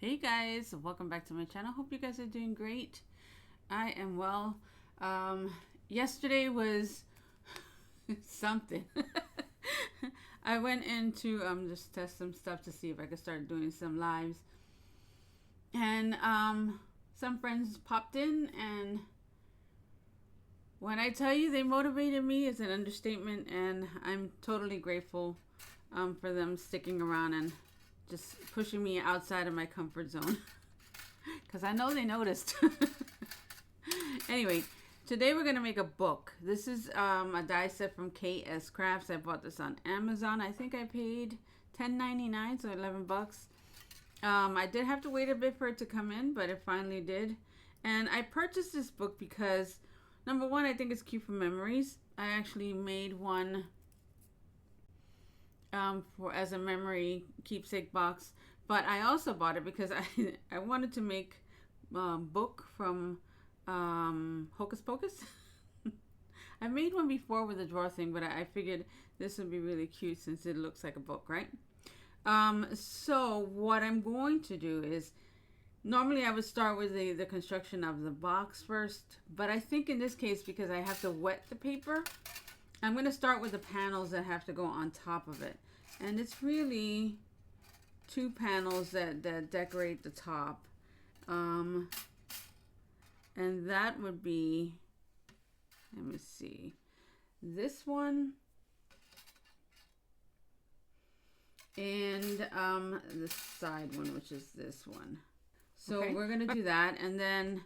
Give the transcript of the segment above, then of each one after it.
Hey guys, welcome back to my channel. Hope you guys are doing great. I am well. Yesterday was something. I went in to just test some stuff to see if I could start doing some lives. And some friends popped in, and when I tell you they motivated me, it's an understatement, and I'm totally grateful for them sticking around and just pushing me outside of my comfort zone because I know they noticed. Anyway, today we're going to make a book. This is a die set from KSCrafts. I bought this on Amazon. I think I paid $10.99, so 11 bucks. I did have to wait a bit for it to come in, but it finally did. And I purchased this book because, number one, I think it's cute for memories. I actually made one for as a memory keepsake box, but I also bought it because I wanted to make a book from Hocus Pocus. I made one before with a drawer thing, but I figured this would be really cute since it looks like a book, right? So what I'm going to do is, normally I would start with the construction of the box first, but I think in this case, because I have to wet the paper, I'm going to start with the panels that have to go on top of it. And it's really two panels that decorate the top. And that would be, let me see, this one and the side one, which is this one. So okay, we're going to do that, and then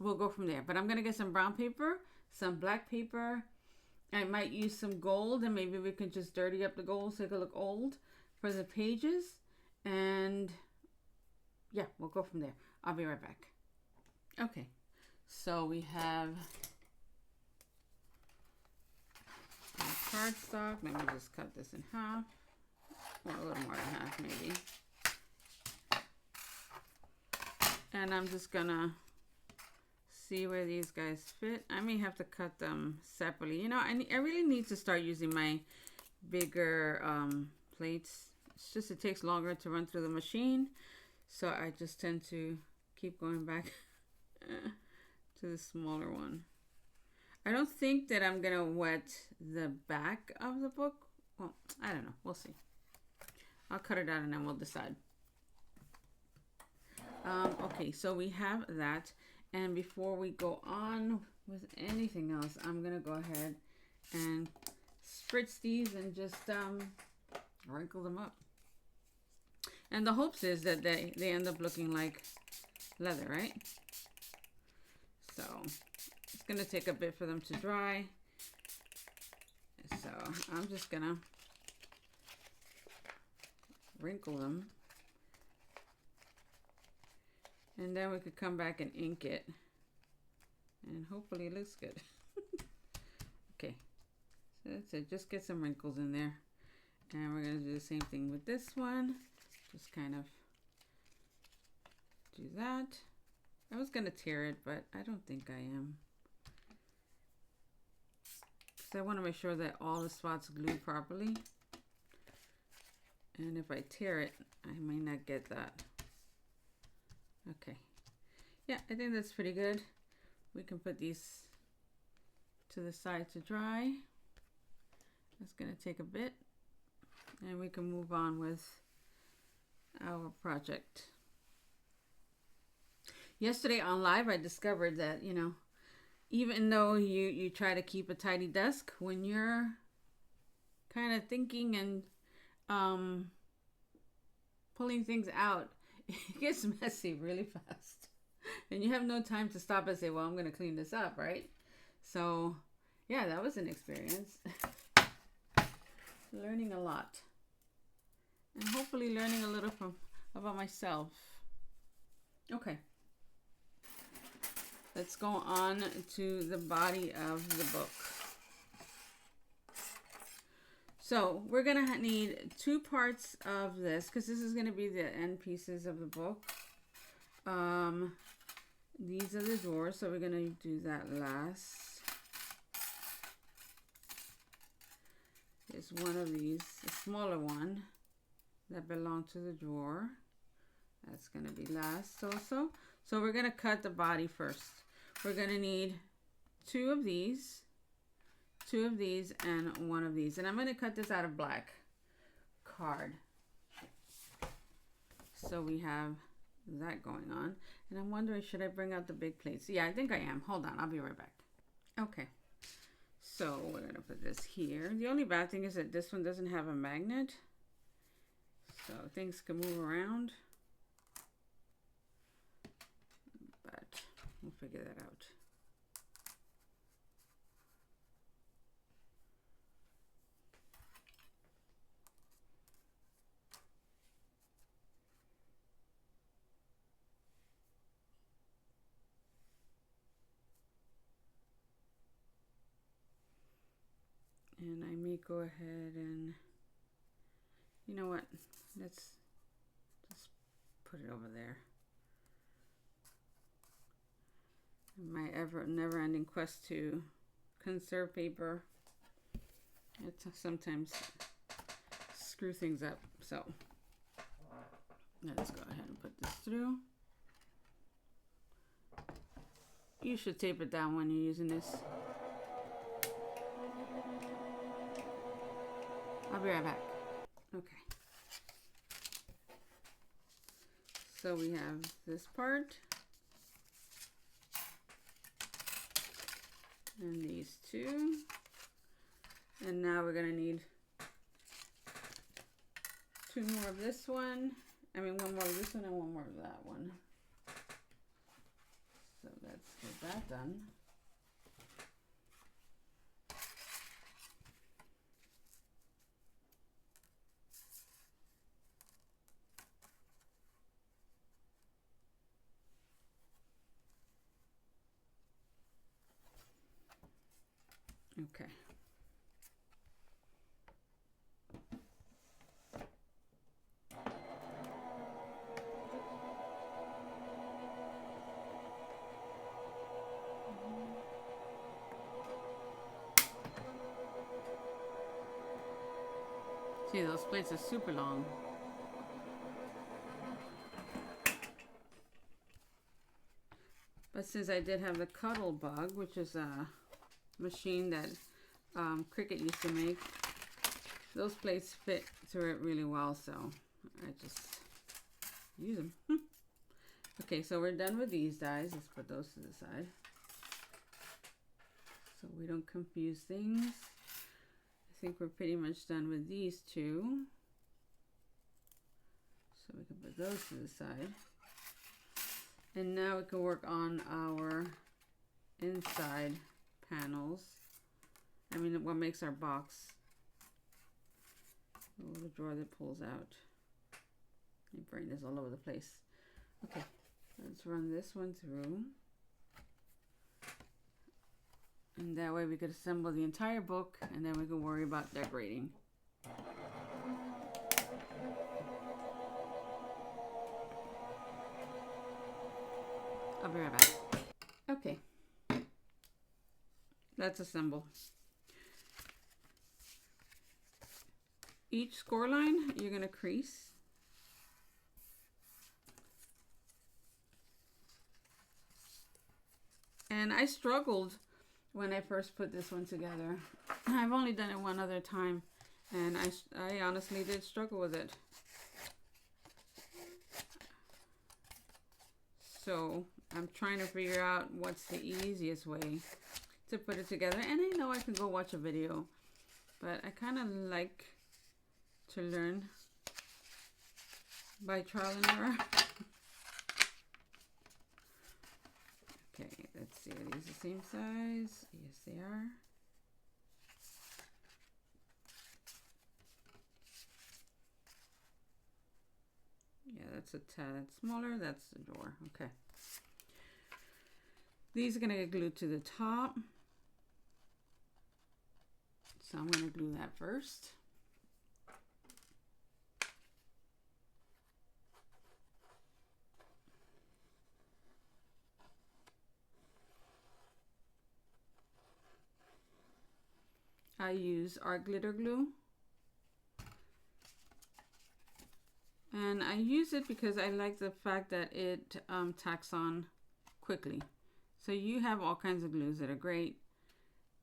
we'll go from there. But I'm going to get some brown paper, some black paper. I might use some gold, and maybe we can just dirty up the gold so it could look old for the pages. And yeah, we'll go from there. I'll be right back. Okay, so we have cardstock. Let me just cut this in half, or a little more than half maybe. And I'm just gonna see where these guys fit. I may have to cut them separately. You know, I really need to start using my bigger plates. It's just, it takes longer to run through the machine, so I just tend to keep going back to the smaller one. I don't think that I'm gonna wet the back of the book. Well, I don't know, we'll see. I'll cut it out and then we'll decide. Okay, so we have that. And before we go on with anything else, I'm going to go ahead and spritz these and just wrinkle them up. And the hopes is that they end up looking like leather, right? So it's going to take a bit for them to dry. So I'm just going to wrinkle them. And then we could come back and ink it. And hopefully it looks good. Okay. So that's it. Just get some wrinkles in there. And we're going to do the same thing with this one. Just kind of do that. I was going to tear it, but I don't think I am. Because I want to make sure that all the spots glue properly. And if I tear it, I might not get that. Okay, yeah, I think that's pretty good. We can put these to the side to dry. That's going to take a bit, and we can move on with our project. Yesterday on live, I discovered that, you know, even though you try to keep a tidy desk, when you're kind of thinking and pulling things out, it gets messy really fast, and you have no time to stop and say, well, I'm going to clean this up, right? So yeah, that was an experience. Learning a lot, and hopefully learning a little about myself. Okay, let's go on to the body of the book. So we're going to need 2 parts of this, because this is going to be the end pieces of the book. These are the drawers, so we're going to do that last. There's one of these, a smaller one. that belong to the drawer. That's going to be last also. So we're going to cut the body first. We're going to need two of these, and one of these. And I'm going to cut this out of black card. So we have that going on. And I'm wondering, should I bring out the big plates? Yeah, I think I am. Hold on, I'll be right back. Okay, so we're going to put this here. The only bad thing is that this one doesn't have a magnet. So things can move around. But we'll figure that out. And I may go ahead and, you know what, let's just put it over there. My never-ending quest to conserve paper. It sometimes screw things up. So let's go ahead and put this through. You should tape it down when you're using this. I'll be right back. Okay. So we have this part. And these two. And now we're going to need two more of this one. I mean, one more of this one and one more of that one. So let's get that done. Okay. See, those plates are super long. But since I did have the Cuddle Bug, which is a machine that Cricut used to make, those plates fit through it really well, so I just use them. Okay, so we're done with these dies. Let's put those to the side so we don't confuse things. I think we're pretty much done with these two, so we can put those to the side. And now we can work on our inside panels. I mean, what makes our box. A little drawer that pulls out. My brain is all over the place. Okay, let's run this one through. And that way we could assemble the entire book, and then we can worry about decorating. I'll be right back. Okay. Let's assemble. Each score line you're going to crease. And I struggled when I first put this one together. I've only done it one other time, and I honestly did struggle with it. So I'm trying to figure out what's the easiest way to put it together. And I know I can go watch a video, but I kind of like to learn by trial and error. Okay, let's see, are these the same size? Yes, they are. Yeah, that's a tad smaller. That's the drawer. Okay. These are going to get glued to the top. So I'm going to glue that first. I use art glitter glue. And I use it because I like the fact that it tacks on quickly. So you have all kinds of glues that are great,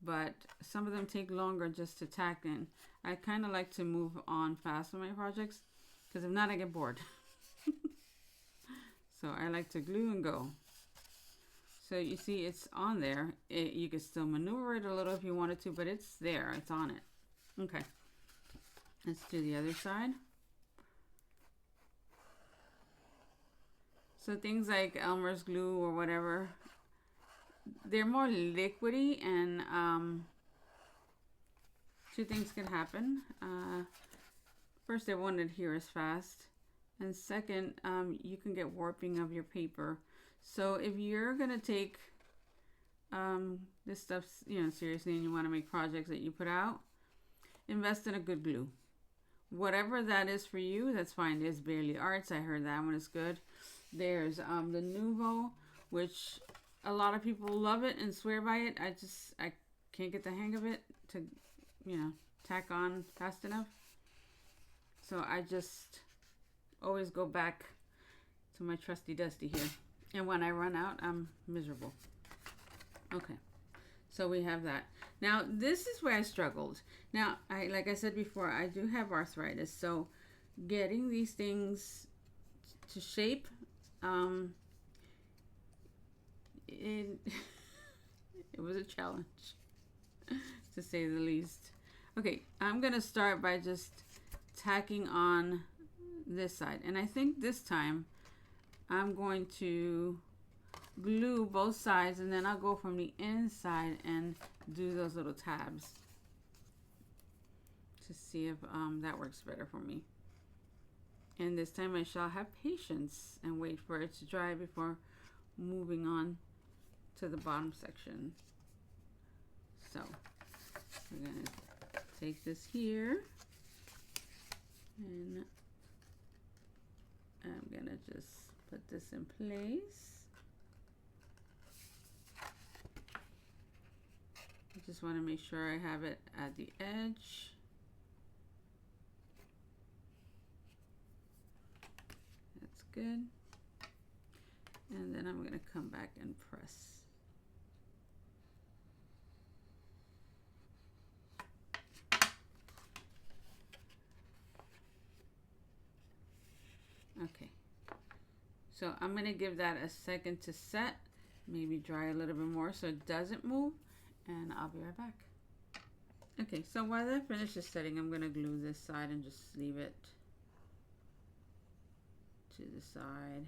but some of them take longer just to tack in. I kind of like to move on fast with my projects because if not, I get bored. So I like to glue and go. So you see it's on there. You can still maneuver it a little if you wanted to, but it's there. It's on it. Okay. Let's do the other side. So things like Elmer's glue or whatever, they're more liquidy, and two things can happen. First, they won't adhere as fast. And second, you can get warping of your paper. So if you're gonna take this stuff, seriously, and you want to make projects that you put out, invest in a good glue. Whatever that is for you, that's fine. There's Barely Arts. I heard that one is good. There's the Nouveau, which a lot of people love it and swear by it. I can't get the hang of it to, tack on fast enough. So I just always go back to my trusty dusty here. And when I run out, I'm miserable. Okay, so we have that. Now, this is where I struggled. Now, like I said before, I do have arthritis. So getting these things to shape, it was a challenge, to say the least. Okay, I'm going to start by just tacking on this side. And I think this time I'm going to glue both sides, and then I'll go from the inside and do those little tabs to see if that works better for me. And this time I shall have patience and wait for it to dry before moving on to the bottom section. So we're going to take this here, and I'm going to just put this in place. I just want to make sure I have it at the edge. That's good. And then I'm going to come back and press. Okay. So I'm going to give that a second to set, maybe dry a little bit more so it doesn't move, and I'll be right back. Okay, so while that finishes setting, I'm going to glue this side and just leave it to the side.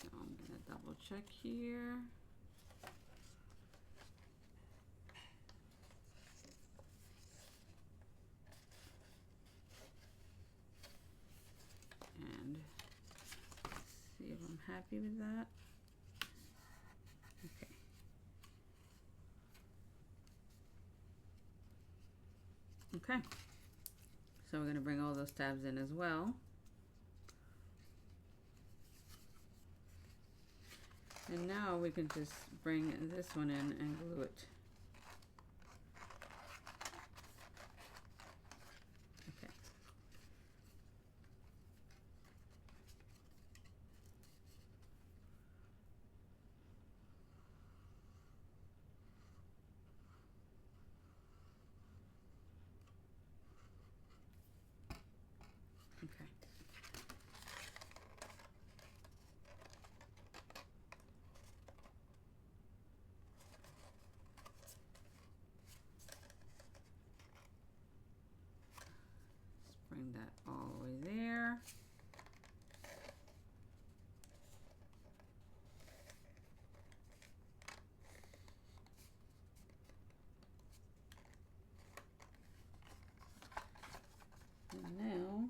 So I'm going to double check here. And see if I'm happy with that. Okay. Okay. So we're going to bring all those tabs in as well. And now we can just bring this one in and glue it. Okay. Okay. Let's bring that all the way there. And now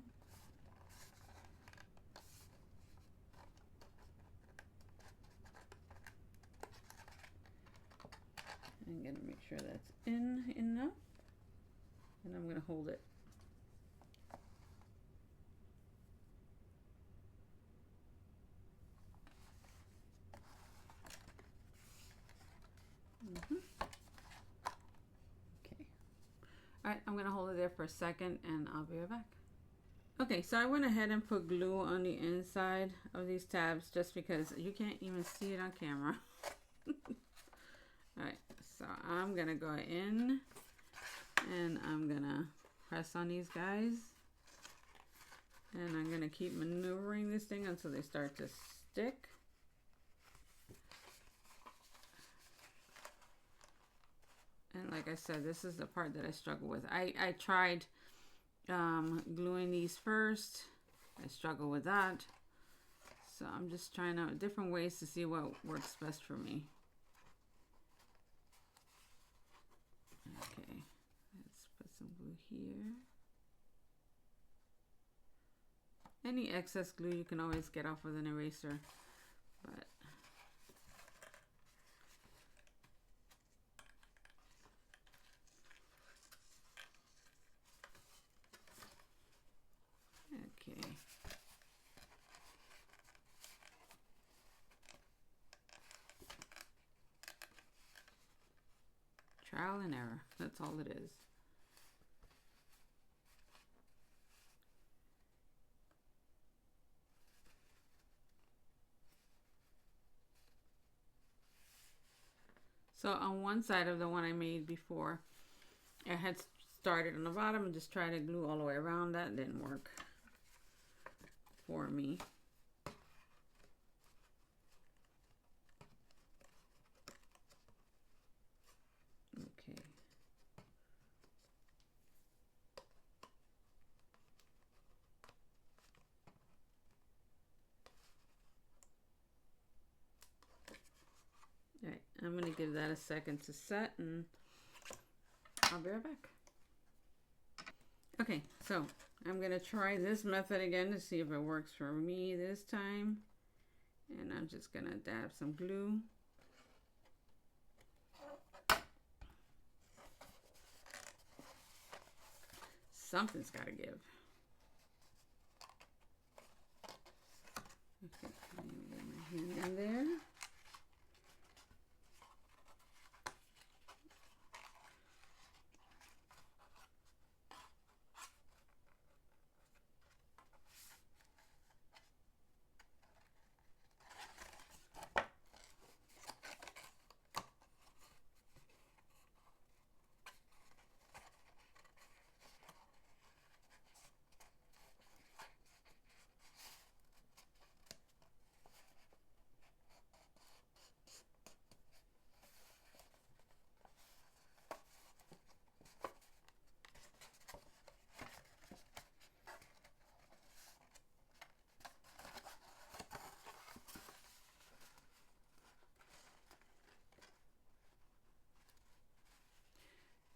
I'm going to make sure that's in enough, and I'm going to hold it. Alright, I'm going to hold it there for a second and I'll be right back. Okay, so I went ahead and put glue on the inside of these tabs just because you can't even see it on camera. Alright, so I'm going to go in and I'm going to press on these guys. And I'm going to keep maneuvering this thing until they start to stick. And like I said, this is the part that I struggle with. I tried gluing these first. I struggle with that. So I'm just trying out different ways to see what works best for me. Okay, let's put some glue here. Any excess glue you can always get off with an eraser, but okay. Trial and error, that's all it is. So on one side of the one I made before, I had started on the bottom and just tried to glue all the way around. That didn't work for me. Okay. All right, I'm going to give that a second to set and I'll be right back. Okay, so I'm going to try this method again to see if it works for me this time. And I'm just going to dab some glue. Something's got to give. Okay, let me get my hand in there.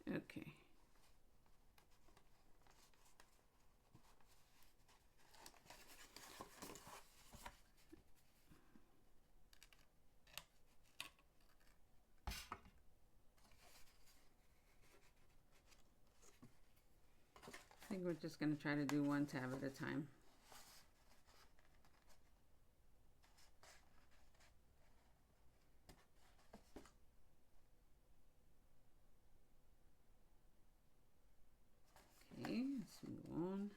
Okay. I think we're just going to try to do one tab at a time. Okay, let's move on.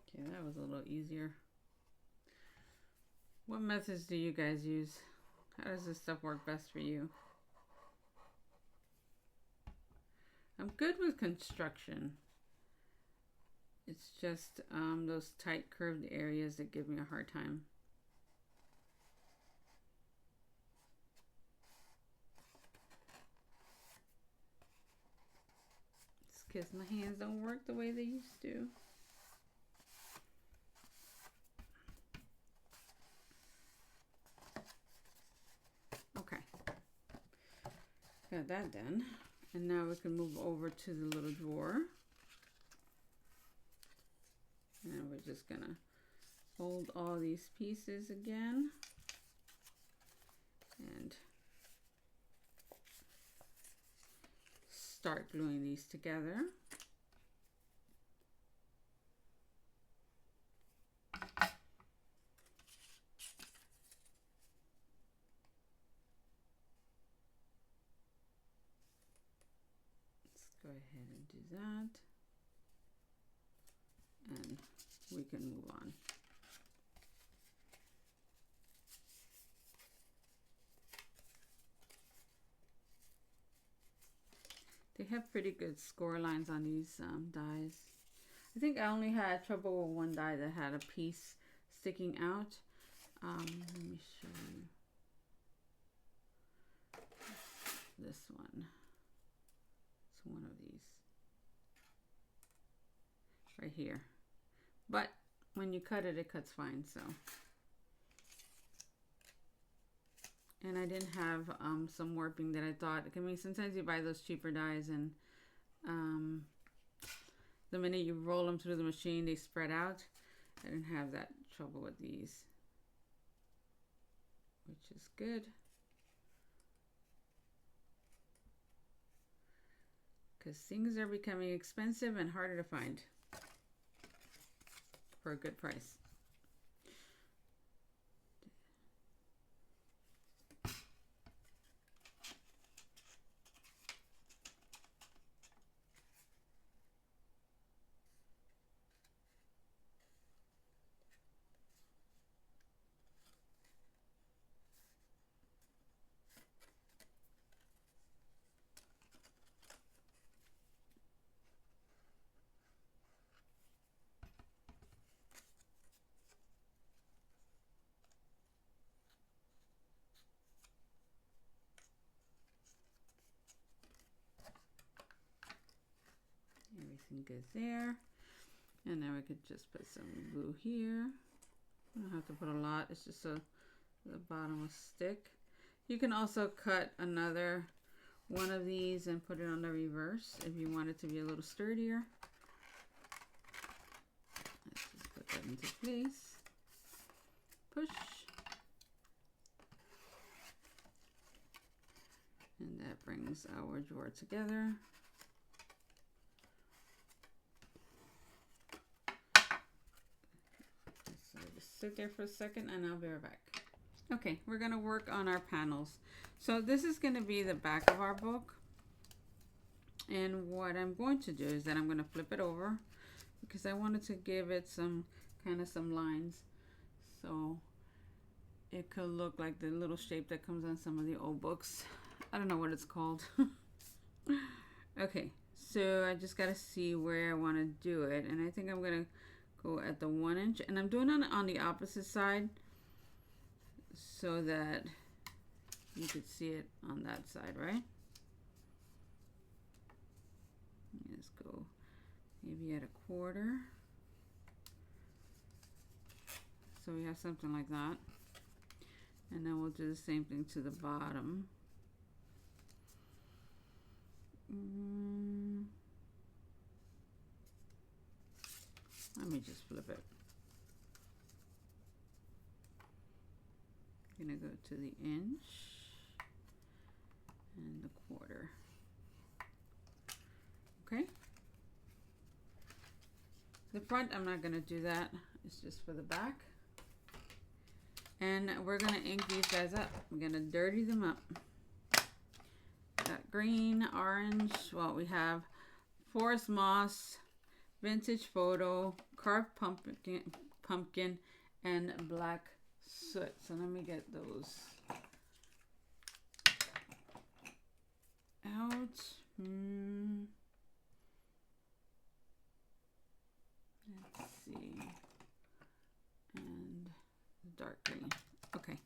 Okay, that was a little easier. What methods do you guys use? How does this stuff work best for you? I'm good with construction. It's just those tight curved areas that give me a hard time. It's because my hands don't work the way they used to. Okay, got that done. And now we can move over to the little drawer. And we're just gonna fold all these pieces again. and start gluing these together. Let's go ahead and do that, and we can move on. They have pretty good score lines on these dies. I think I only had trouble with one die that had a piece sticking out. Let me show you this one. It's one of these right here. But when you cut it, it cuts fine. So, and I didn't have some warping that I thought. I mean, sometimes you buy those cheaper dies and the minute you roll them through the machine, they spread out. I didn't have that trouble with these, which is good. Because things are becoming expensive and harder to find for a good price. Everything goes there. And now we could just put some glue here. You don't have to put a lot, it's just so the bottom will stick. You can also cut another one of these and put it on the reverse if you want it to be a little sturdier. Let's just put that into place. Push. And that brings our drawer together. So just sit there for a second and I'll be right back. Okay, we're going to work on our panels. So this is going to be the back of our book. And what I'm going to do is that I'm going to flip it over because I wanted to give it some some lines. So it could look like the little shape that comes on some of the old books. I don't know what it's called. Okay, so I just got to see where I want to do it. And I think I'm going to go at the 1 inch. And I'm doing it on the opposite side so that you could see it on that side, right? Let's go maybe at 1/4. So we have something like that. And then we'll do the same thing to the bottom. Let me just flip it. I'm gonna go to the inch and the 1/4. Okay. The front, I'm not gonna do that. It's just for the back. And we're gonna ink these guys up. We're gonna dirty them up. Got green, orange. Well, we have Forest Moss, Vintage Photo, Carved Pumpkin, and Black Soot. So let me get those out. Let's see. And dark green. Okay.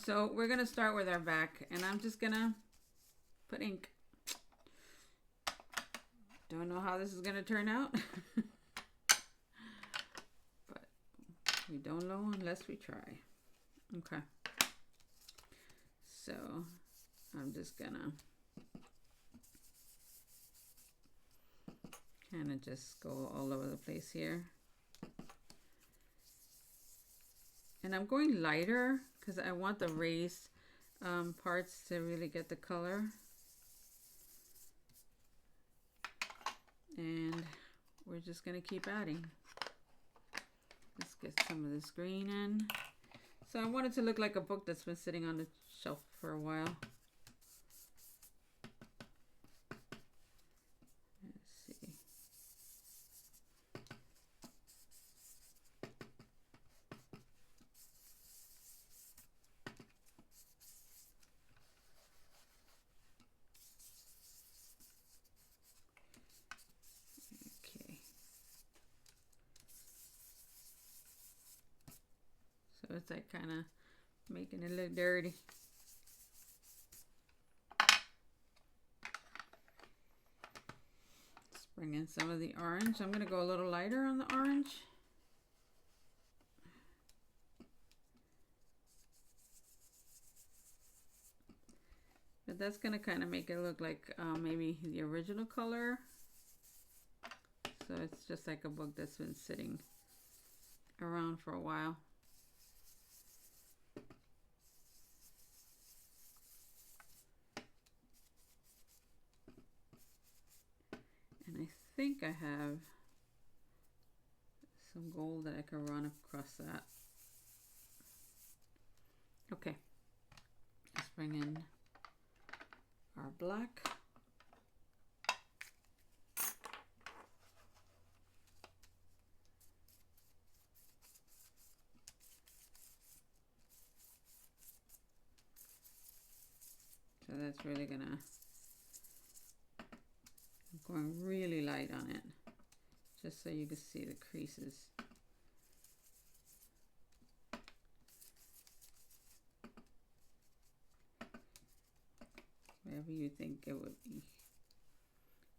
So we're going to start with our back, and I'm just going to put ink. Don't know how this is going to turn out. But we don't know unless we try. Okay. So I'm just going to kind of just go all over the place here. And I'm going lighter because I want the raised parts to really get the color. And we're just going to keep adding. Let's get some of this green in. So I want it to look like a book that's been sitting on the shelf for a while. Let's see. Okay. So it's like kind of making it look dirty. Let's bring in some of the orange. I'm going to go a little lighter on the orange. But that's going to kind of make it look like maybe the original color. So it's just like a book that's been sitting around for a while. And I think I have some gold that I can run across that. Okay, let's bring in our black. So that's really gonna, I'm going really light on it, just so you can see the creases. Wherever you think it would be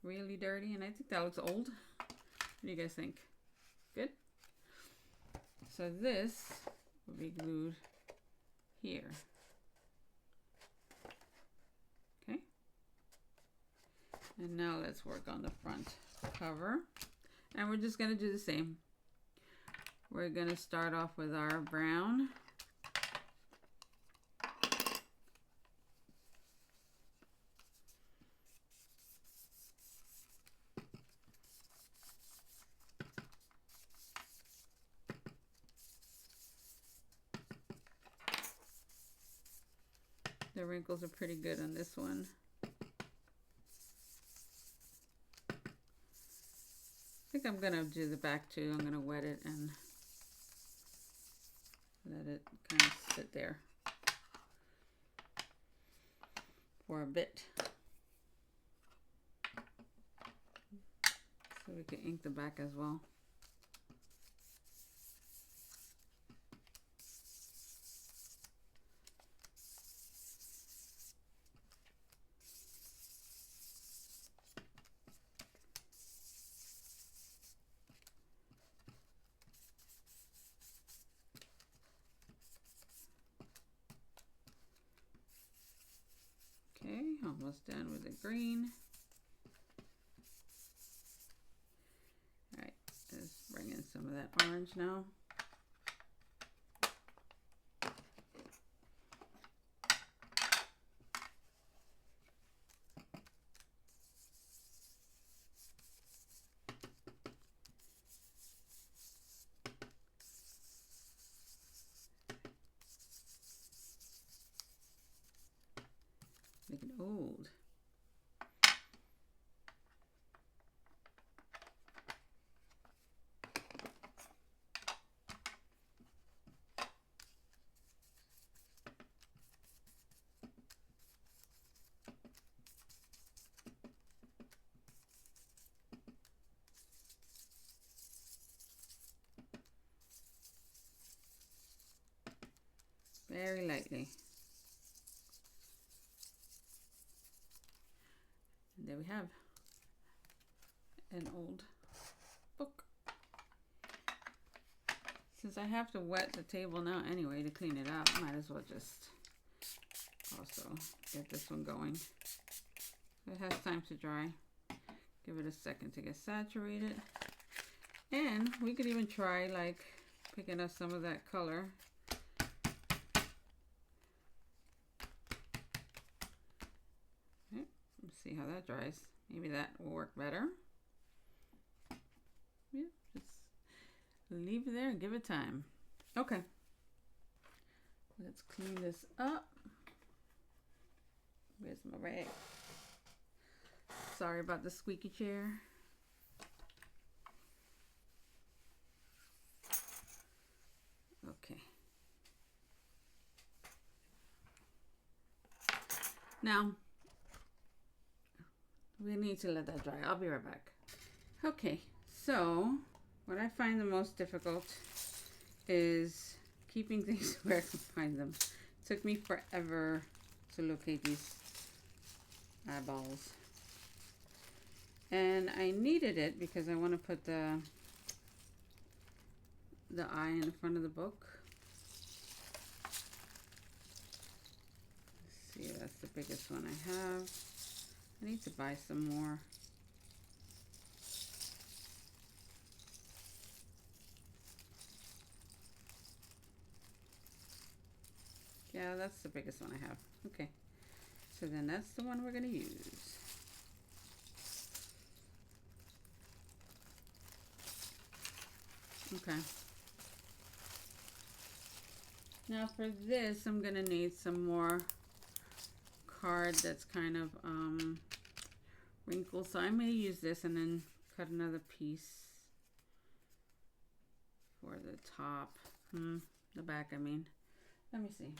really dirty, and I think that looks old. What do you guys think? Good? So this will be glued here. Okay. And now let's work on the front cover. And we're just going to do the same. We're going to start off with our brown. The wrinkles are pretty good on this one. I think I'm going to do the back too. I'm going to wet it and let it kind of sit there for a bit. So we can ink the back as well. Okay, almost done with the green. All right, let's bring in some of that orange now. Make it old. Very lightly. And there we have an old book. Since I have to wet the table now anyway to clean it out, might as well just also get this one going. It has time to dry. Give it a second to get saturated. And we could even try like picking up some of that color Let's see how that dries. Maybe that will work better. Yeah, just leave it there and give it time. Okay. Let's clean this up. Where's my rag? Sorry about the squeaky chair. Okay. Now, we need to let that dry. I'll be right back. Okay, so what I find the most difficult is keeping things where I can find them. It took me forever to locate these eyeballs. And I needed it because I want to put the eye in the front of the book. Let's see, that's the biggest one I have. I need to buy some more. Yeah, that's the biggest one I have. Okay, so then that's the one we're going to use. Okay. Now for this, I'm going to need some more card that's kind of wrinkled. So I'm going to use this and then cut another piece for the top. The back, I mean. Let me see.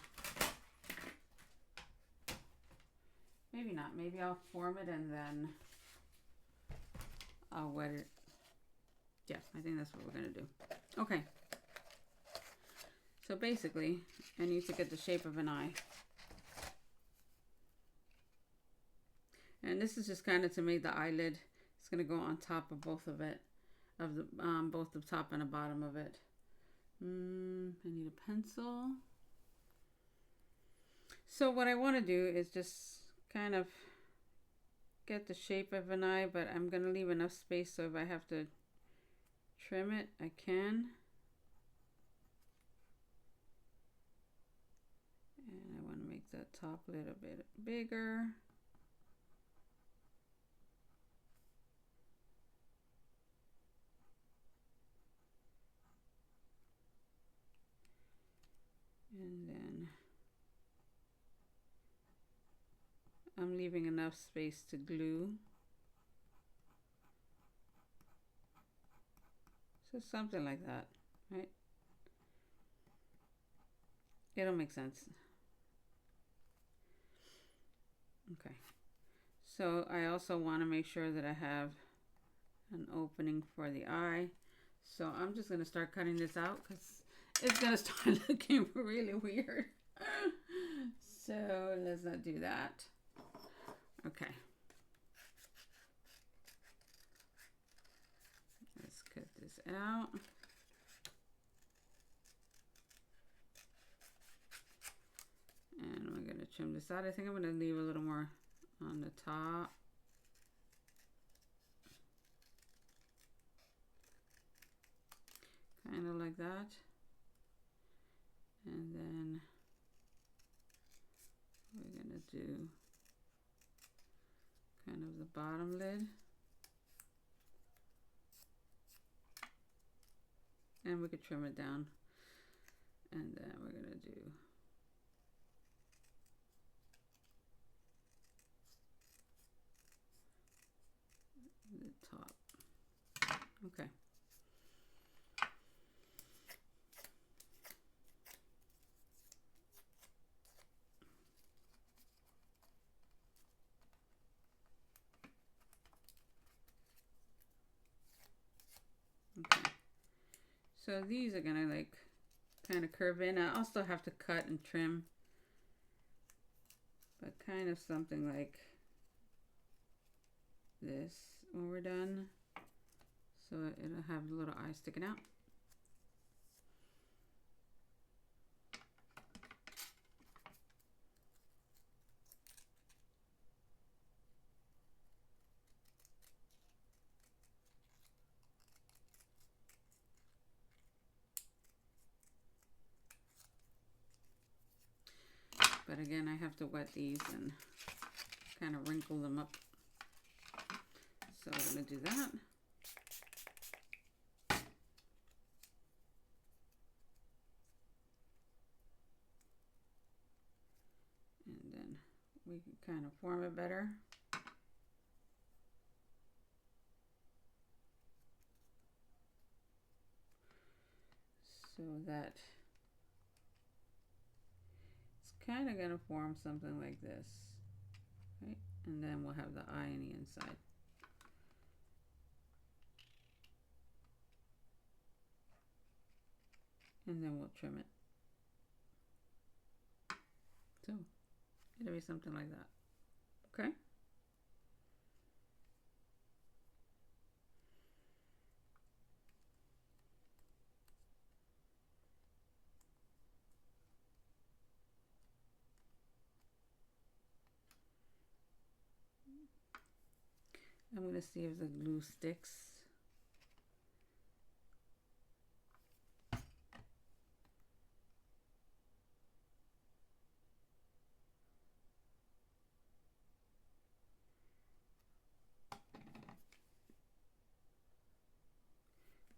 Maybe not. Maybe I'll form it and then I'll wet it. Yeah, I think that's what we're going to do. Okay. So basically, I need to get the shape of an eye. And this is just kind of to make the eyelid. It's going to go on top of both of it. Of the both the top and the bottom of it. I need a pencil. So what I want to do is just kind of get the shape of an eye, but I'm going to leave enough space so if I have to trim it, I can. And I want to make that top a little bit bigger. And then I'm leaving enough space to glue. So something like that, right? It'll make sense. Okay. So I also want to make sure that I have an opening for the eye. So I'm just going to start cutting this out because it's going to start looking really weird. So let's not do that. Okay. Let's cut this out. And we're going to trim this out. I think I'm going to leave a little more on the top. Kind of like that. And then we're going to do kind of the bottom lid. And we could trim it down. And then we're going to do the top. Okay. Okay. So these are gonna like kind of curve in. I also have to cut and trim, but kind of something like this when we're done. So it'll have a little eye sticking out. But again, I have to wet these and kind of wrinkle them up. So I'm going to do that. And then we can kind of form it better. So that it's kind of going to form something like this, right? And then we'll have the eye on the inside. And then we'll trim it. So it'll be something like that. Okay. I'm going to see if the glue sticks.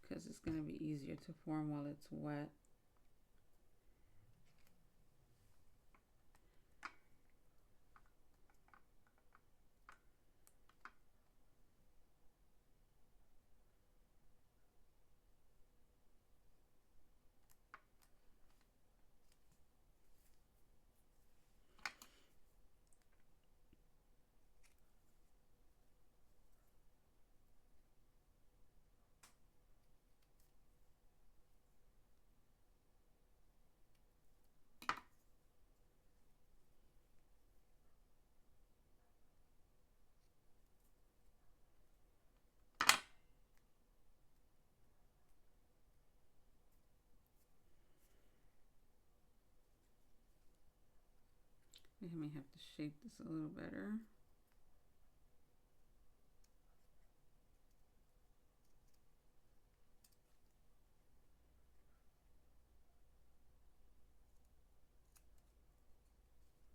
Because it's going to be easier to form while it's wet. I may have to shape this a little better.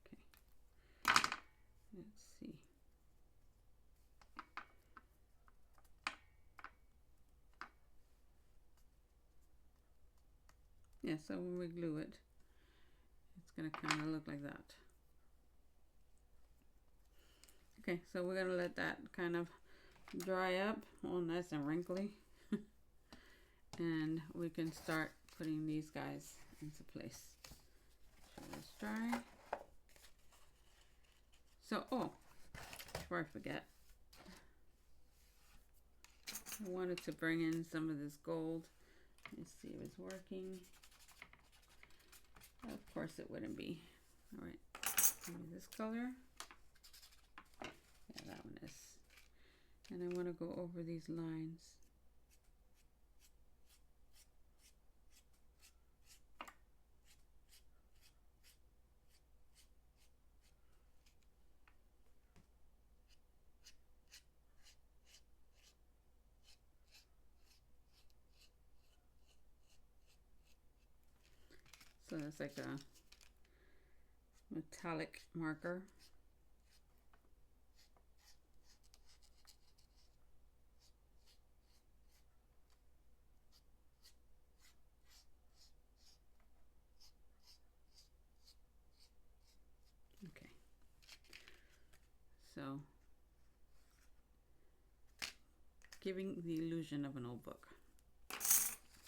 Okay, let's see. Yeah, so when we glue it, it's going to kind of look like that. Okay, so we're going to let that kind of dry up, all nice and wrinkly. And we can start putting these guys into place. So let's dry. So, oh, before I forget, I wanted to bring in some of this gold. Let's see if it's working. Of course it wouldn't be. All right, maybe this color. Yeah, that one is. And I want to go over these lines. So it's like a metallic marker. Okay. So giving the illusion of an old book.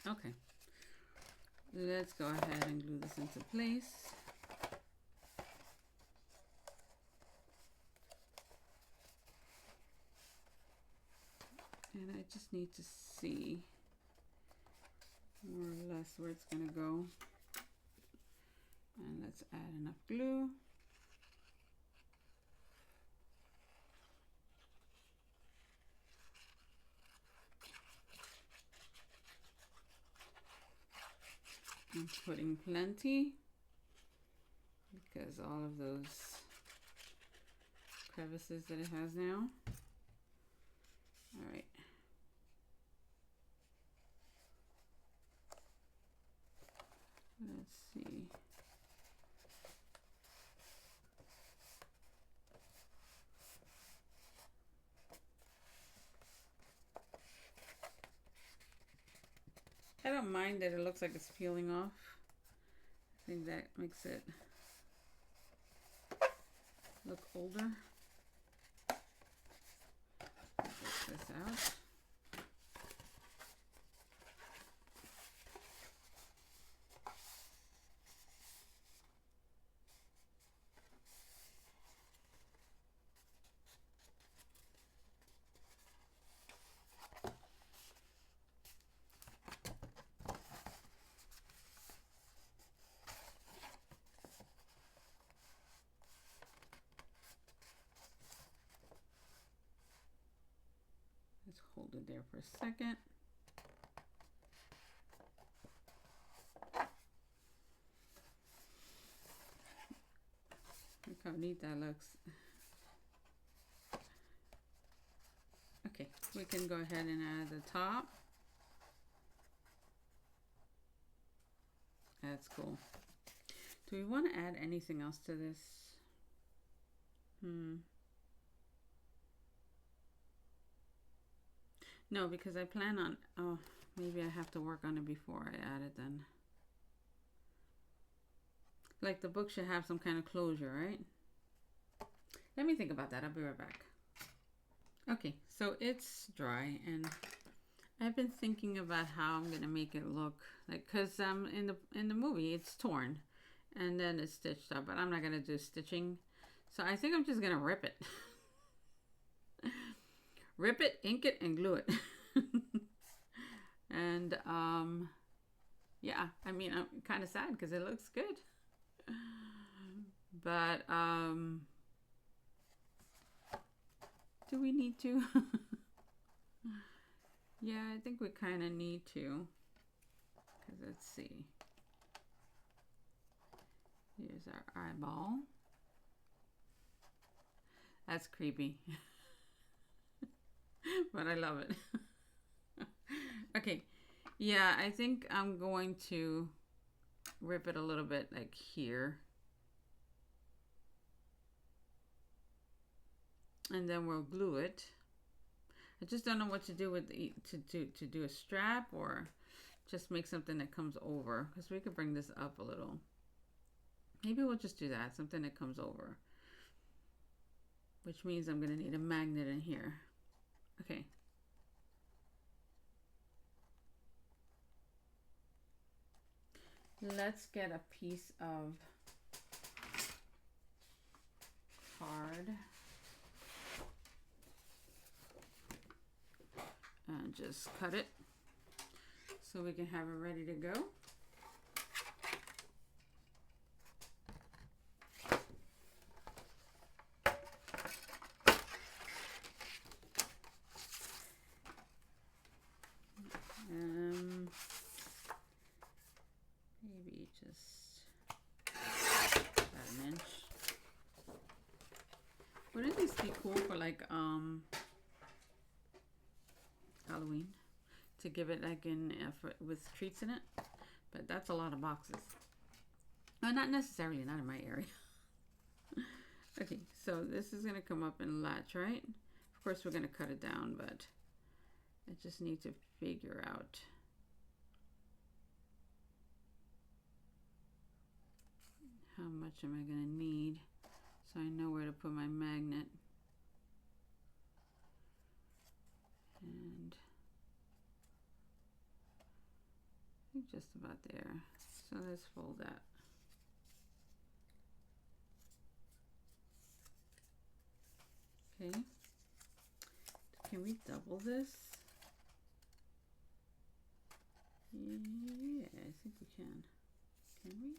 Okay. Let's go ahead and glue this into place. And I just need to see more or less where it's going to go. And let's add enough glue. I'm putting plenty because all of those crevices that it has now. All right. Let's see. I don't mind that it looks like it's peeling off. I think that makes it look older. Take this out. Let's hold it there for a second. Look how neat that looks. Okay, we can go ahead and add the top. That's cool. Do we want to add anything else to this? No, because I plan on, oh, maybe I have to work on it before I add it then. Like the book should have some kind of closure, right? Let me think about that. I'll be right back. Okay, so it's dry and I've been thinking about how I'm gonna make it look like, cause in the movie it's torn and then it's stitched up, but I'm not gonna do stitching, so I think I'm just gonna rip it. Rip it, ink it, and glue it. And yeah, I mean, I'm kind of sad because it looks good, but do we need to? Yeah, I think we kind of need to, because let's see, here's our eyeball. That's creepy. But I love it. Okay, yeah, I think I'm going to rip it a little bit like here. And then we'll glue it. I just don't know what to do with to do a strap or just make something that comes over, because we could bring this up a little. Maybe we'll just do that, something that comes over. Which means I'm going to need a magnet in here. Okay. Let's get a piece of card and just cut it so we can have it ready to go. Maybe just about an inch. Wouldn't this be cool for like Halloween, to give it like in with treats in it? But that's a lot of boxes. Not necessarily, not in my area. Okay, so this is gonna come up and latch, right? Of course we're gonna cut it down, but I just need to figure out how much am I gonna need so I know where to put my magnet. And I think just about there. So let's fold that. Okay. Can we double this? Yeah, I think we can. Can we?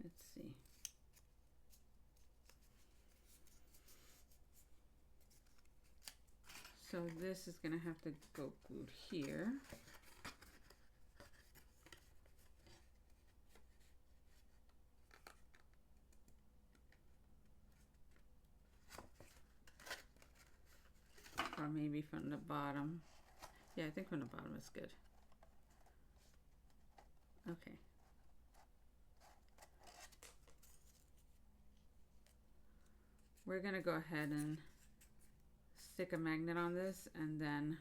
Let's see. So this is gonna have to go glued here. Or maybe from the bottom. Yeah, I think from the bottom is good. Okay. we're gonna go ahead and stick a magnet on this, and then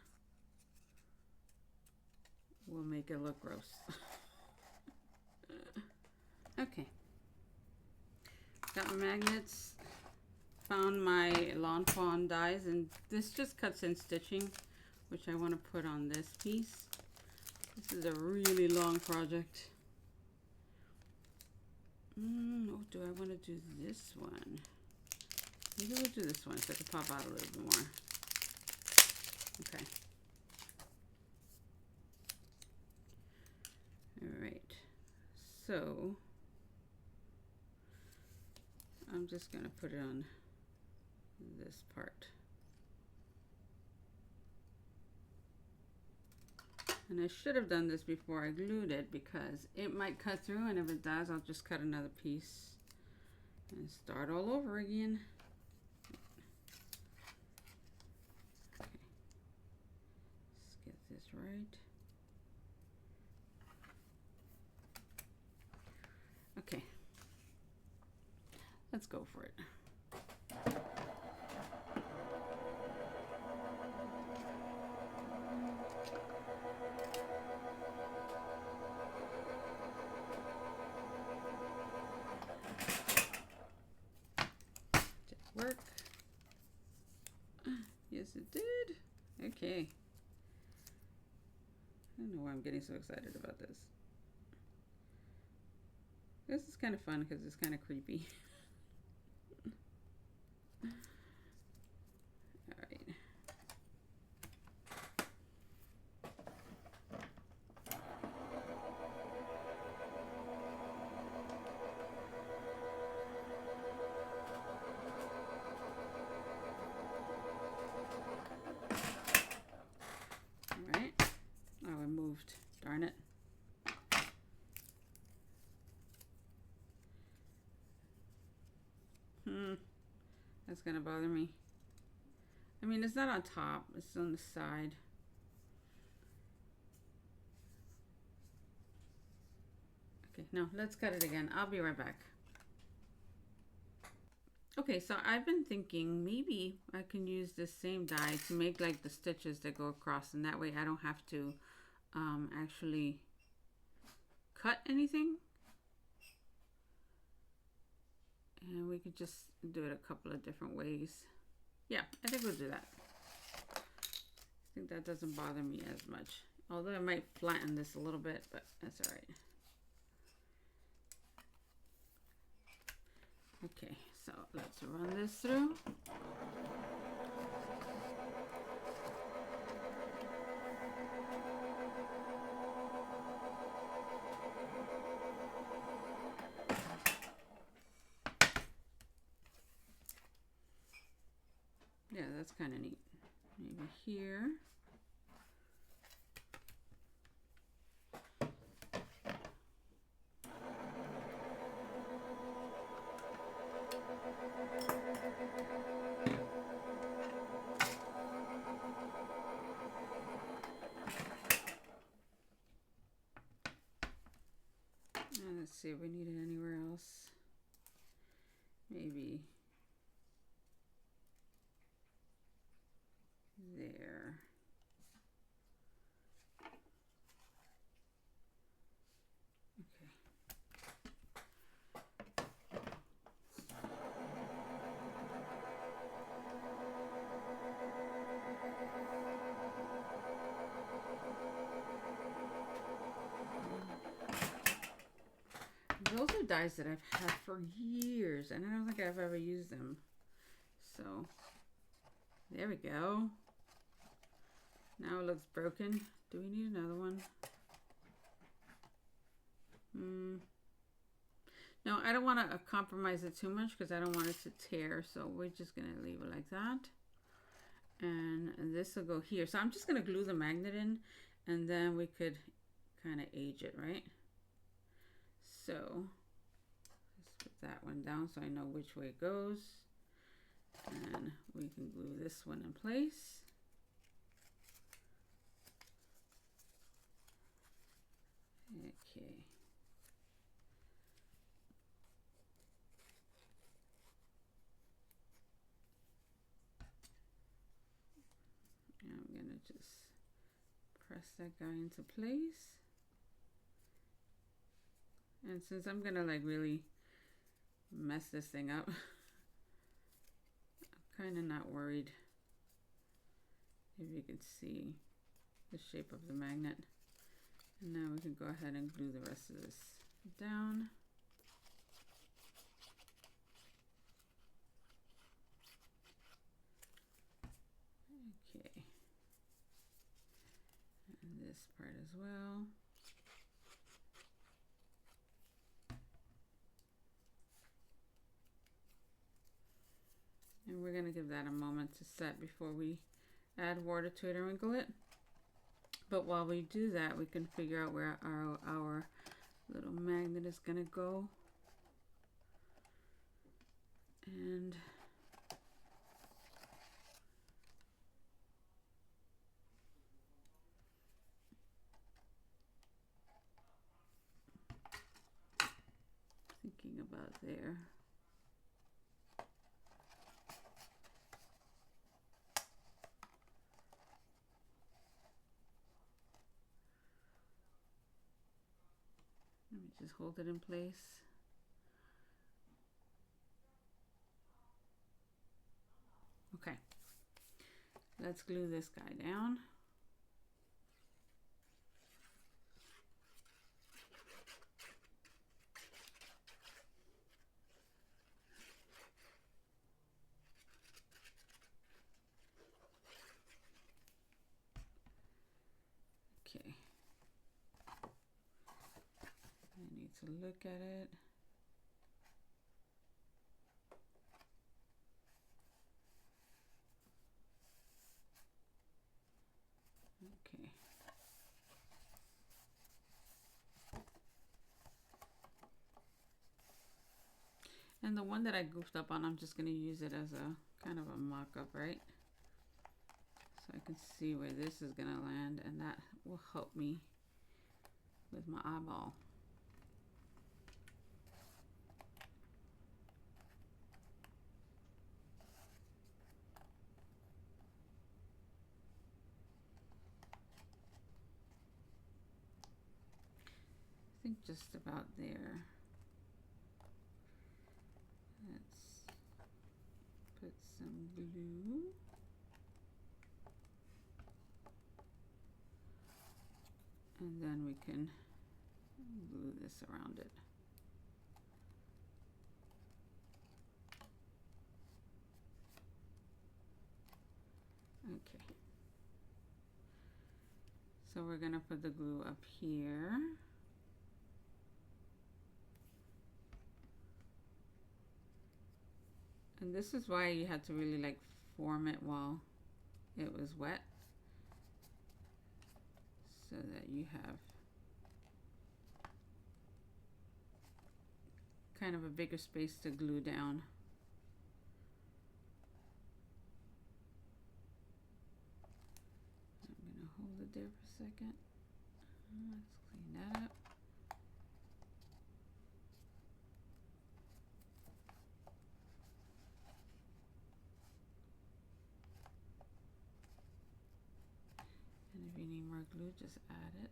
we'll make it look gross. Okay, got my magnets, found my lawn fawn dies, and this just cuts in stitching, which I want to put on this piece. This is a really long project. Oh, do I want to do this one? Maybe we'll do this one so I can pop out a little bit more. Okay. All right. So I'm just going to put it on this part. And I should have done this before I glued it because it might cut through, and if it does, I'll just cut another piece and start all over again. Okay. Let's get this right. Okay. Let's go for it. Work. Yes, it did. Okay. I don't know why I'm getting so excited about this. This is kind of fun because it's kind of creepy. All right. Darn it. That's gonna bother me. I mean, it's not on top, it's on the side. Okay, no, let's cut it again. I'll be right back. Okay, so I've been thinking maybe I can use this same die to make like the stitches that go across, and that way I don't have to actually cut anything. And we could just do it a couple of different ways. Yeah, I think we'll do that. I think that doesn't bother me as much. Although I might flatten this a little bit, but that's all right. Okay, so let's run this through. Yeah, that's kind of neat. Maybe here. And let's see if we need it anywhere else. Maybe there. Okay. Those are dies that I've had for years, and I don't think I've ever used them. So there we go. Now it looks broken. Do we need another one? No, I don't want to compromise it too much because I don't want it to tear. So we're just going to leave it like that. And this will go here. So I'm just going to glue the magnet in, and then we could kind of age it, right? So let's put that one down so I know which way it goes. And we can glue this one in place. Okay. just press that guy into place. And since I'm gonna like really mess this thing up, I'm kind of not worried. If you can see the shape of the magnet. And now we can go ahead and glue the rest of this down. Okay. And this part as well. And we're going to give that a moment to set before we add water to it and wrinkle it. But while we do that, we can figure out where our little magnet is going to go. And thinking about there. Let me just hold it in place. Okay, let's glue this guy down. Okay, I need to look at it. Okay. And the one that I goofed up on, I'm just going to use it as a kind of a mock-up, right? So I can see where this is going to land, and that will help me with my eyeball. I think just about there. Let's put some glue. And then we can glue this around it. Okay. So we're gonna put the glue up here. And this is why you had to really like form it while it was wet, so that you have kind of a bigger space to glue down. I'm gonna hold it there for a second. Let's clean that up. And if you need more glue, just add it.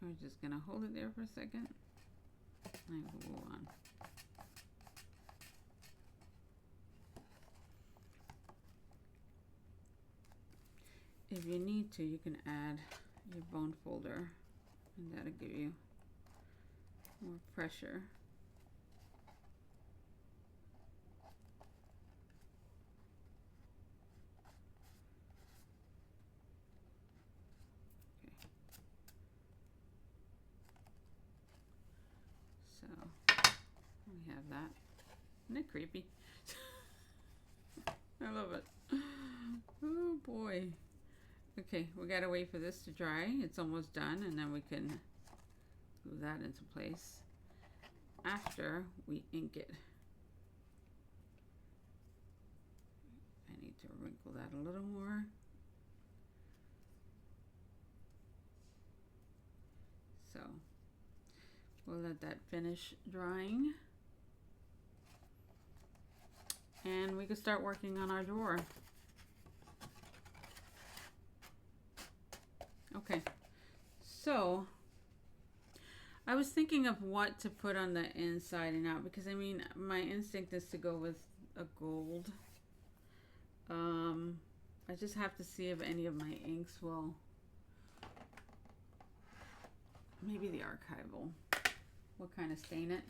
We're just gonna hold it there for a second and glue on. If you need to, you can add your bone folder, and that'll give you more pressure. Okay. So we have that. Isn't it creepy? I love it. Oh boy. Okay, we gotta wait for this to dry. It's almost done, and then we can glue that into place after we ink it. I need to wrinkle that a little more. So we'll let that finish drying. And we can start working on our drawer. Okay, so I was thinking of what to put on the inside and out, because I mean, my instinct is to go with a gold. I just have to see if any of my inks will, maybe the archival will kind of stain it.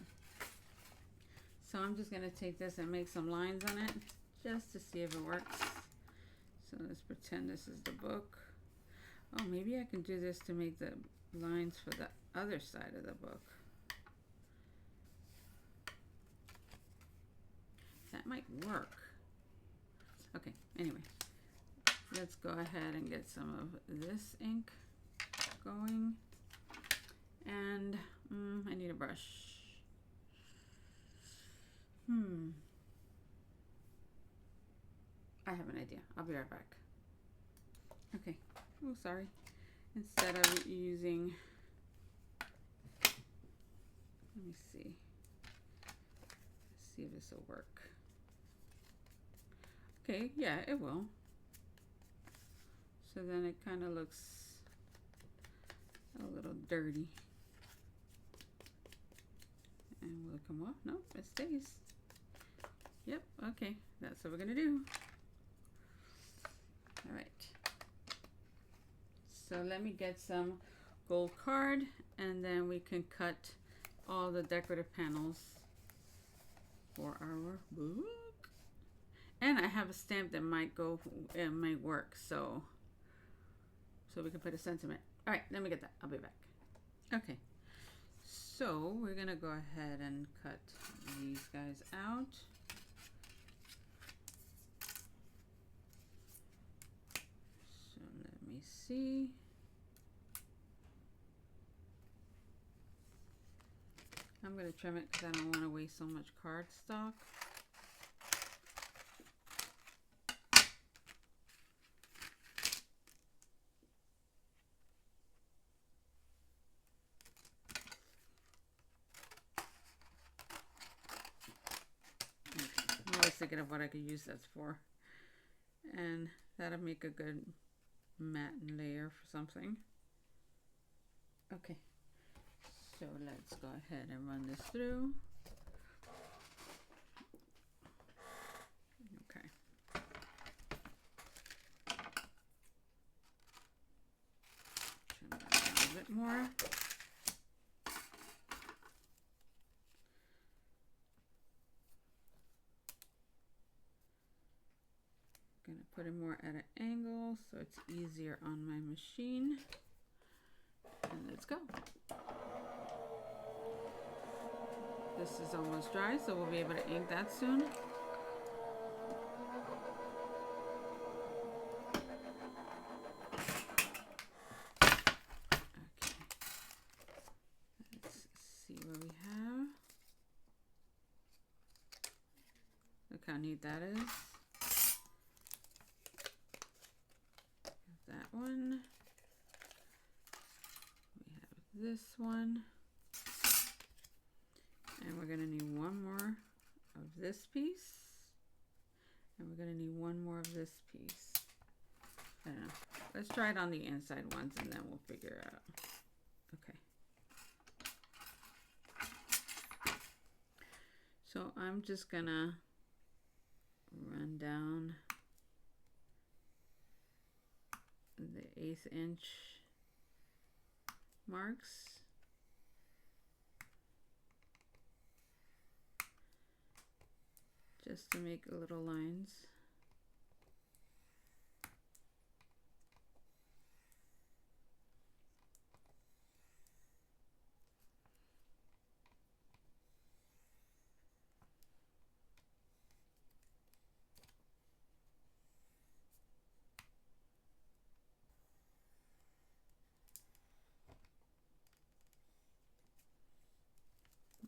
So I'm just gonna take this and make some lines on it just to see if it works. So let's pretend this is the book. Oh, maybe I can do this to make the lines for the other side of the book. That might work. Okay, anyway, let's go ahead and get some of this ink going. And I need a brush. I have an idea. I'll be right back. Okay. Oh, sorry. Instead of using, let me see. Let's see if this will work. Okay, yeah, it will. So then it kind of looks a little dirty. And we'll come off. No, it stays. Yep, okay. That's what we're gonna do. All right. So let me get some gold card, and then we can cut all the decorative panels for our book. And I have a stamp that might go, it might work, so we can put a sentiment. All right, let me get that. I'll be back. Okay, so we're gonna go ahead and cut these guys out. So let me see. I'm gonna trim it because I don't want to waste so much cardstock. I'm always thinking of what I could use that for, and that'll make a good matte layer for something. Okay, so let's go ahead and run this through. Okay. Trim that down a bit more. Gonna put it more at an angle so it's easier on my machine. And let's go. This is almost dry, so we'll be able to ink that soon. Okay. Let's see what we have. Look how neat that is. That one. We have this one. And we're gonna need one more of this piece. And we're gonna need one more of this piece. I don't know. Let's try it on the inside ones and then we'll figure it out. Okay. So I'm just gonna run down the 1/8 inch marks. Just to make little lines.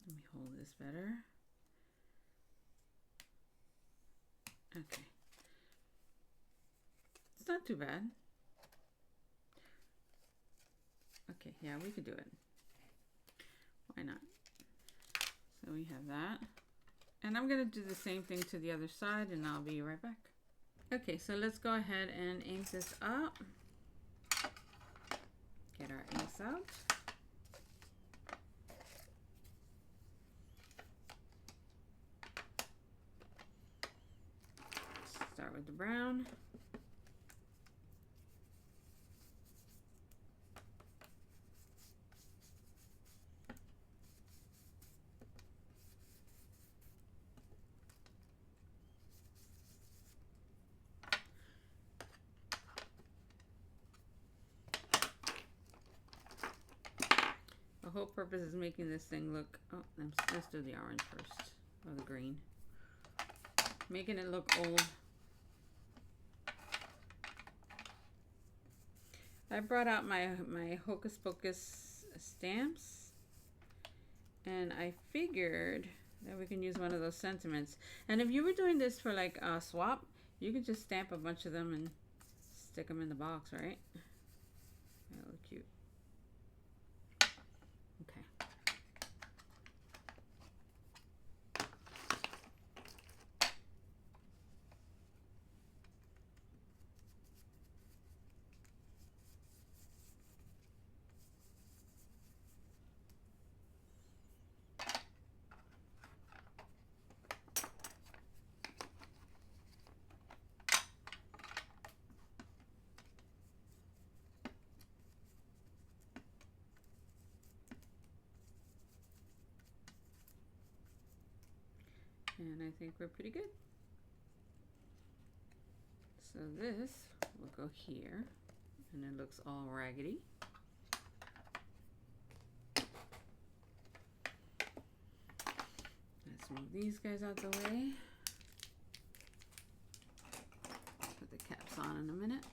Let me hold this better. Okay. too bad. Okay, yeah, we could do it. Why not? So we have that. And I'm going to do the same thing to the other side, and I'll be right back. Okay, so let's go ahead and ink this up. Get our inks out. Start with the brown. The whole purpose is making this thing look, oh, let's do the orange first, or the green. Making it look old. I brought out my Hocus Pocus stamps, and I figured that we can use one of those sentiments. And if you were doing this for like a swap, you could just stamp a bunch of them and stick them in the box, right? That look cute. Okay. And I think we're pretty good. So this will go here, and it looks all raggedy. Let's move these guys out the way. Put the caps on in a minute.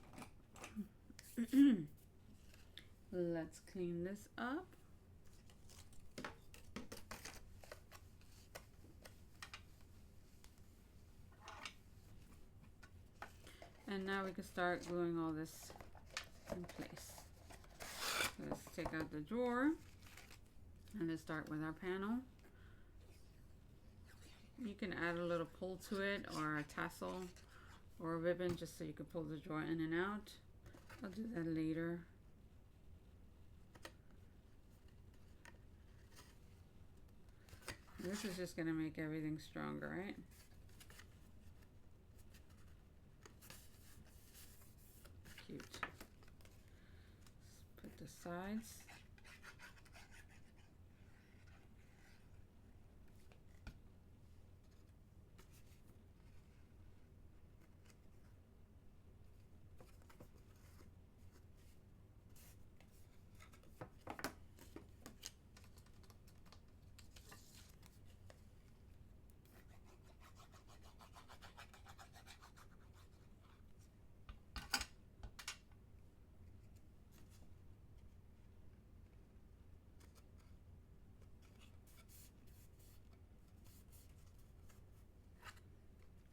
Let's clean this up. And now we can start gluing all this in place. So let's take out the drawer and let's start with our panel. You can add a little pull to it, or a tassel or a ribbon, just so you can pull the drawer in and out. I'll do that later. This is just going to make everything stronger, right? Cute. Let's put the sides.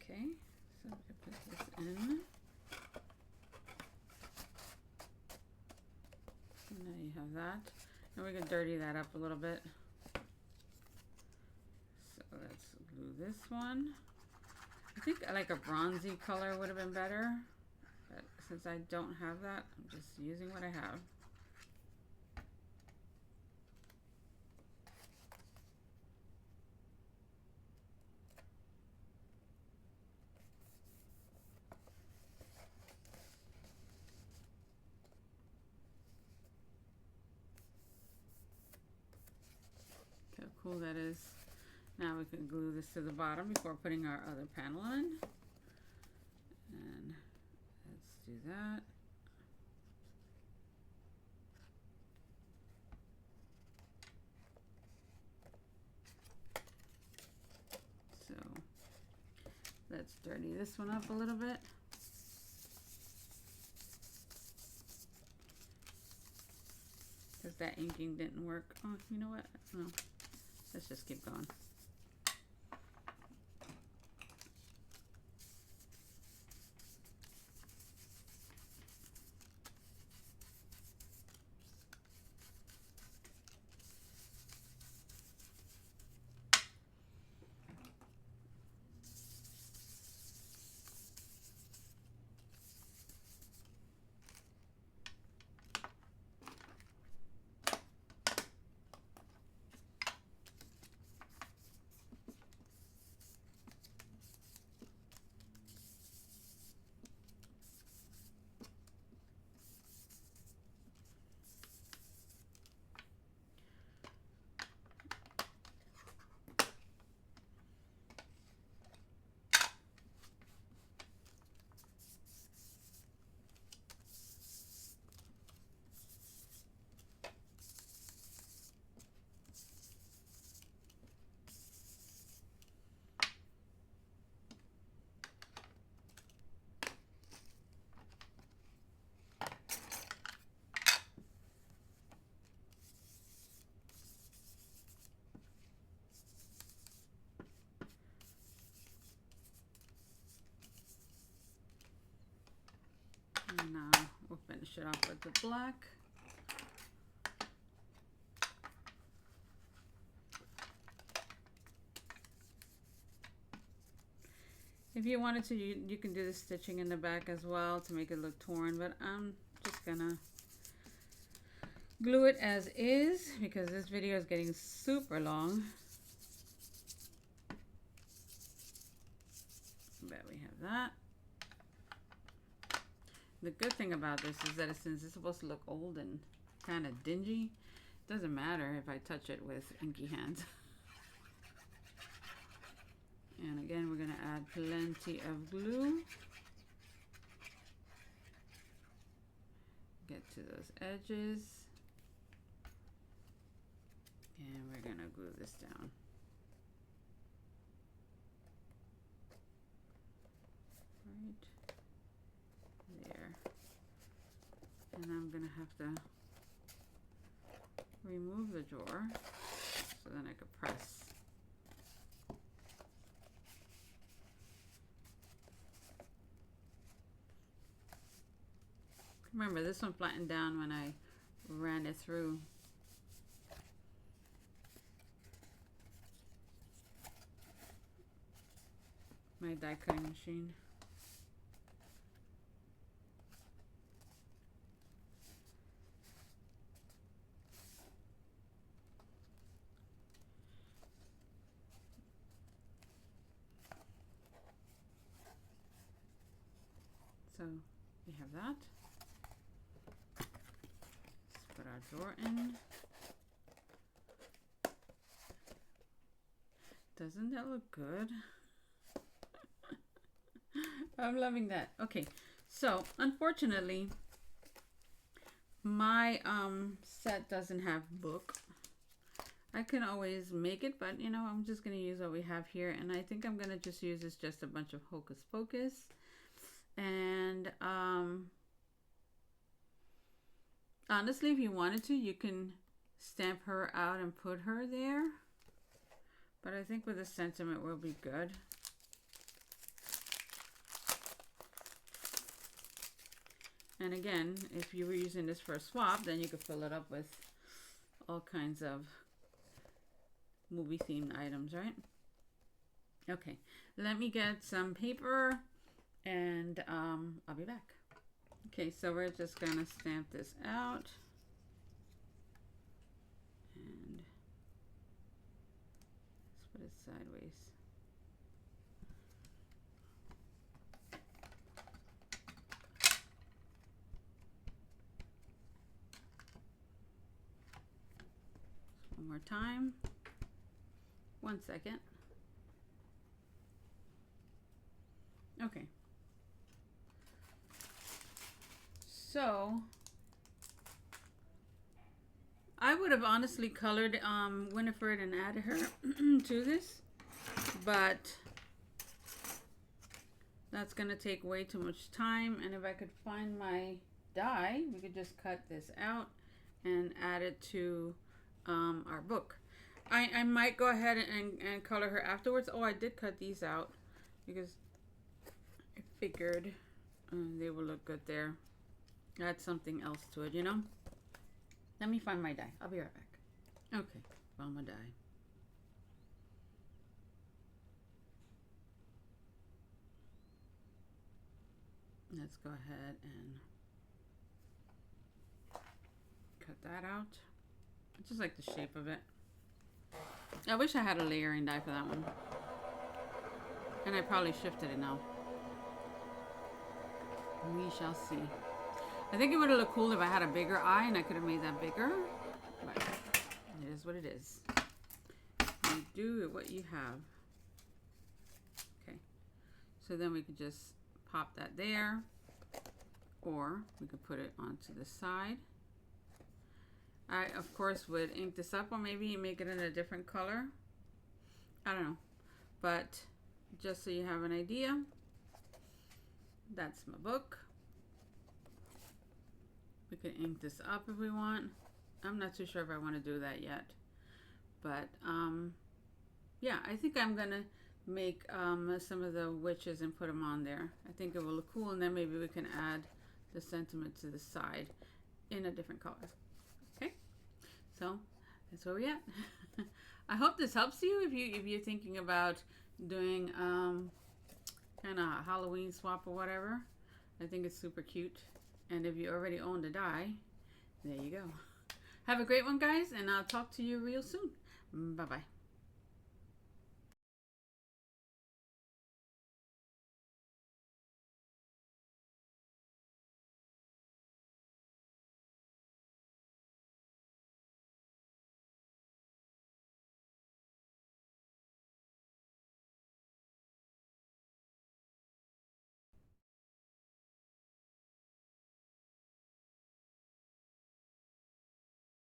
Okay, so we can put this in. So now you have that. And we can dirty that up a little bit. So let's glue this one. I think like a bronzy color would have been better, but since I don't have that, I'm just using what I have. How cool that is. Now we can glue this to the bottom before putting our other panel in. And let's do that. So let's dirty this one up a little bit. Because that inking didn't work. Oh, you know what? No. Let's just keep going. finish it off with the black. If you wanted to, you can do the stitching in the back as well to make it look torn, but I'm just gonna glue it as is because this video is getting super long. But we have that. The good thing about this is that since it's supposed to look old and kind of dingy, it doesn't matter if I touch it with inky hands. And again, we're going to add plenty of glue. Get to those edges. And we're going to glue this down. Right there. And I'm going to have to remove the drawer so then I could press. Remember, this one flattened down when I ran it through. My die cutting machine. So we have that. Put our drawer in. Doesn't that look good? I'm loving that. Okay, so unfortunately my set doesn't have book. I can always make it, but you know, I'm just gonna use what we have here, and I think I'm gonna just use this just a bunch of Hocus Pocus. And honestly, if you wanted to, you can stamp her out and put her there. But I think with the sentiment will be good. And again, if you were using this for a swap, then you could fill it up with all kinds of movie themed items, right? Okay, let me get some paper and I'll be back. Okay, so we're just gonna stamp this out. And let's put it sideways. One more time. 1 second. Okay. So I would have honestly colored Winifred and added her to this, but that's gonna take way too much time. And if I could find my die, we could just cut this out and add it to our book. I might go ahead and color her afterwards. Oh, I did cut these out because I figured they will look good there. Add something else to it, you know? Let me find my die. I'll be right back. Okay, found my die. Let's go ahead and cut that out. I just like the shape of it. I wish I had a layering die for that one. And I probably shifted it now. We shall see. I think it would have looked cool if I had a bigger eye and I could have made that bigger. But it is what it is. You do what you have. Okay. So then we could just pop that there. Or we could put it onto the side. I, of course, would ink this up or maybe make it in a different color. I don't know. But just so you have an idea, that's my book. We can ink this up if we want. I'm not too sure if I want to do that yet. But, yeah, I think I'm going to make some of the witches and put them on there. I think it will look cool, and then maybe we can add the sentiment to the side in a different color. Okay, so that's where we're at. I hope this helps you if you're thinking about doing kind of Halloween swap or whatever. I think it's super cute. And if you already own the die, there you go. Have a great one, guys, and I'll talk to you real soon. Bye-bye.